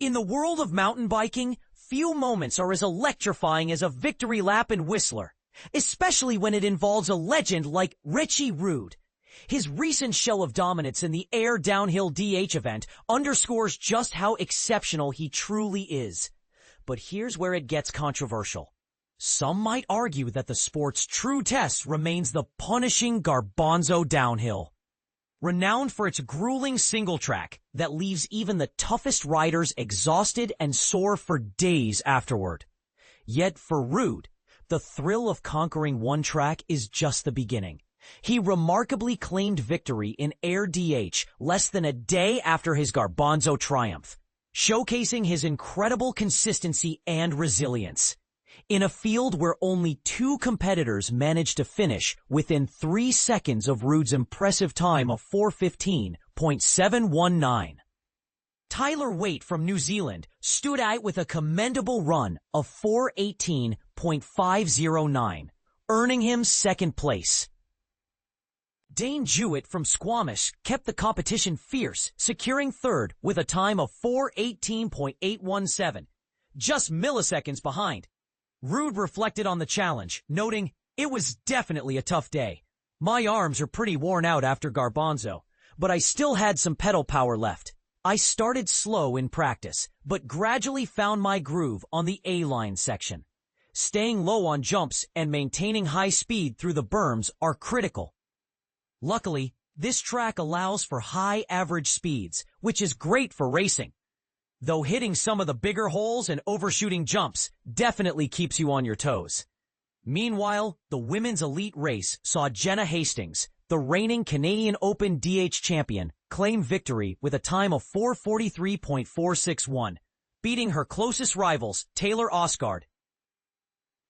In the world of mountain biking, few moments are as electrifying as a victory lap in Whistler, especially when it involves a legend like Richie Rude. His recent show of dominance in the Air Downhill DH event underscores just how exceptional he truly is. But here's where it gets controversial. Some might argue that the sport's true test remains the punishing Garbanzo downhill. Renowned for its grueling single track that leaves even the toughest riders exhausted and sore for days afterward. Yet for Rude, the thrill of conquering one track is just the beginning. He remarkably claimed victory in Air DH less than a day after his Garbanzo triumph, showcasing his incredible consistency and resilience. In a field where only 2 competitors managed to finish within 3 seconds of Rude's impressive time of 4:15.719. Tyler Waite from New Zealand stood out with a commendable run of 4:18.509, earning him second place. Dane Jewett from Squamish kept the competition fierce, securing third with a time of 4:18.817, just milliseconds behind. Rude reflected on the challenge, noting, "It was definitely a tough day. My arms are pretty worn out after Garbanzo, but I still had some pedal power left. I started slow in practice, but gradually found my groove on the A-line section. Staying low on jumps and maintaining high speed through the berms are critical. Luckily, this track allows for high average speeds, which is great for racing. Though hitting some of the bigger holes and overshooting jumps definitely keeps you on your toes." Meanwhile, the women's elite race saw Jenna Hastings, the reigning Canadian Open DH champion, claim victory with a time of 4:43.461, beating her closest rivals Taylor Ostgaard,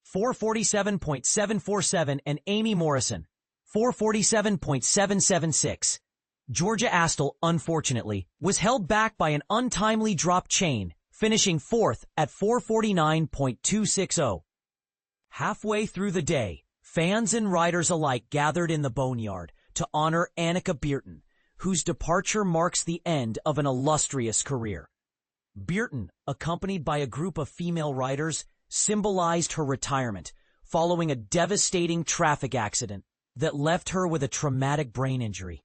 4:47.747, and Amy Morrison, 4:47.776. Georgia Astle, unfortunately, was held back by an untimely dropped chain, finishing 4th at 4:49.260. Halfway through the day, fans and riders alike gathered in the Boneyard to honor Anneke Beerten, whose departure marks the end of an illustrious career. Beerten, accompanied by a group of female riders, symbolized her retirement following a devastating traffic accident that left her with a traumatic brain injury.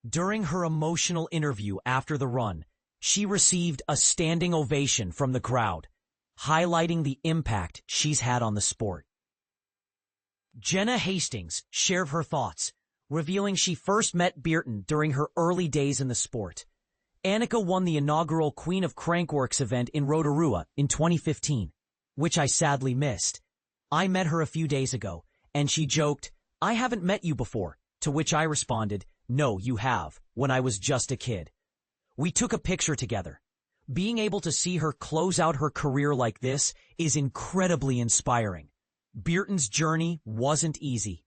During her emotional interview after the run, she received a standing ovation from the crowd, highlighting the impact she's had on the sport. Jenna Hastings shared her thoughts, revealing she first met Beerten during her early days in the sport. Anneke won the inaugural Queen of Crankworx event in Rotorua in 2015, which I sadly missed. I met her a few days ago, and she joked, "I haven't met you before," to which I responded, "No, you have, when I was just a kid." We took a picture together. Being able to see her close out her career like this is incredibly inspiring. Beerten's journey wasn't easy.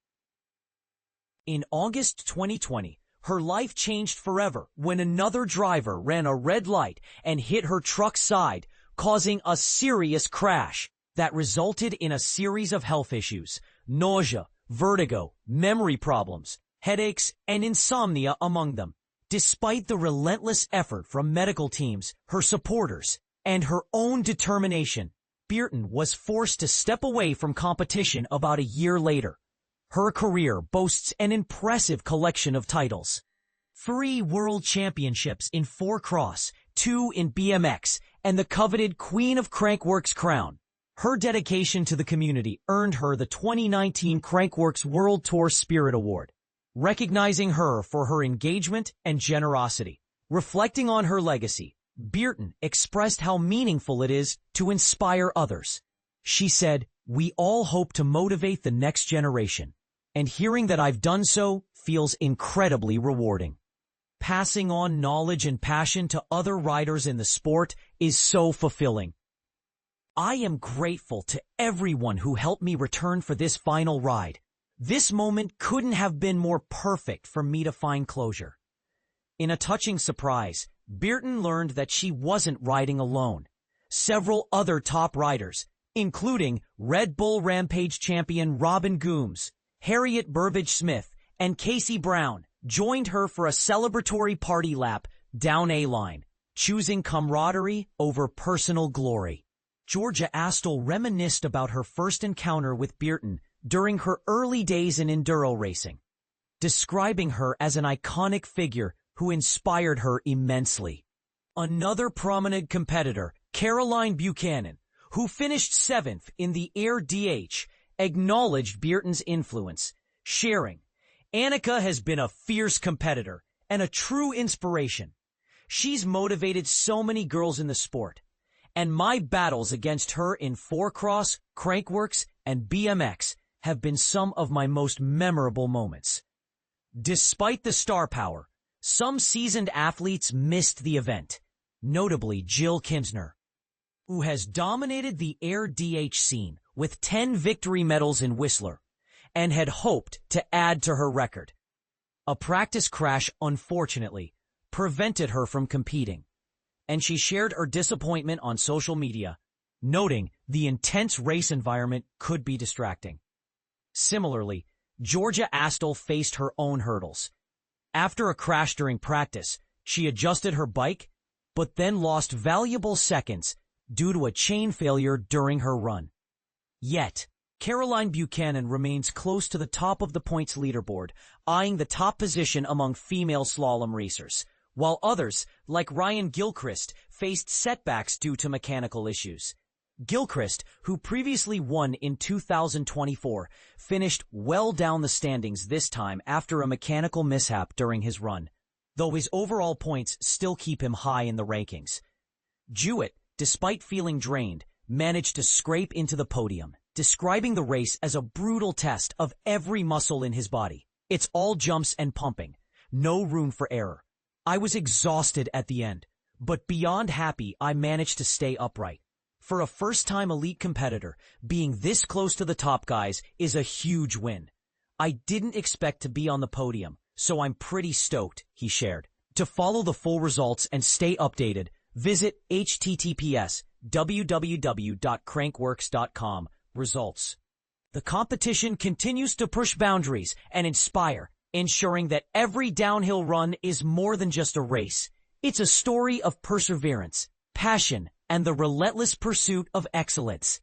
In August 2020, her life changed forever when another driver ran a red light and hit her truck's side, causing a serious crash that resulted in a series of health issues: nausea, vertigo, memory problems, headaches, and insomnia among them. Despite the relentless effort from medical teams, her supporters, and her own determination, Beerten was forced to step away from competition about a year later. Her career boasts an impressive collection of titles: 3 world championships in 4-cross, 2 in BMX, and the coveted Queen of Crankworx crown. Her dedication to the community earned her the 2019 Crankworx World Tour Spirit Award, recognizing her for her engagement and generosity. Reflecting on her legacy, Beerten expressed how meaningful it is to inspire others. She said, "We all hope to motivate the next generation, and hearing that I've done so feels incredibly rewarding. Passing on knowledge and passion to other riders in the sport is so fulfilling. I am grateful to everyone who helped me return for this final ride. This moment couldn't have been more perfect for me to find closure." In a touching surprise, Beerten learned that she wasn't riding alone. Several other top riders, including Red Bull Rampage champion Robin Gooms, Harriet Burbage-Smith, and Casey Brown, joined her for a celebratory party lap down A-line, choosing camaraderie over personal glory. Georgia Astell reminisced about her first encounter with Beerten during her early days in enduro racing, describing her as an iconic figure who inspired her immensely. Another prominent competitor, Caroline Buchanan, who finished 7th in the Air DH, acknowledged Beerten's influence, sharing, "Anneke has been a fierce competitor and a true inspiration. She's motivated so many girls in the sport, and my battles against her in 4-cross, Crankworx, and BMX have been some of my most memorable moments." Despite the star power, some seasoned athletes missed the event, notably Jill Kimsner, who has dominated the Air DH scene with 10 victory medals in Whistler, and had hoped to add to her record. A practice crash, unfortunately, prevented her from competing, and she shared her disappointment on social media, noting the intense race environment could be distracting. Similarly, Georgia Astell faced her own hurdles. After a crash during practice, she adjusted her bike, but then lost valuable seconds due to a chain failure during her run. Yet, Caroline Buchanan remains close to the top of the points leaderboard, eyeing the top position among female slalom racers, while others, like Ryan Gilchrist, faced setbacks due to mechanical issues. Gilchrist, who previously won in 2024, finished well down the standings this time after a mechanical mishap during his run, though his overall points still keep him high in the rankings. Jewett, despite feeling drained, managed to scrape into the podium, describing the race as a brutal test of every muscle in his body. "It's all jumps and pumping, no room for error. I was exhausted at the end, but beyond happy I managed to stay upright. For a first-time elite competitor, being this close to the top guys is a huge win. I didn't expect to be on the podium, so I'm pretty stoked," he shared. To follow the full results and stay updated, visit https://www.crankworx.com. Results. The competition continues to push boundaries and inspire, ensuring that every downhill run is more than just a race. It's a story of perseverance, passion, and the relentless pursuit of excellence.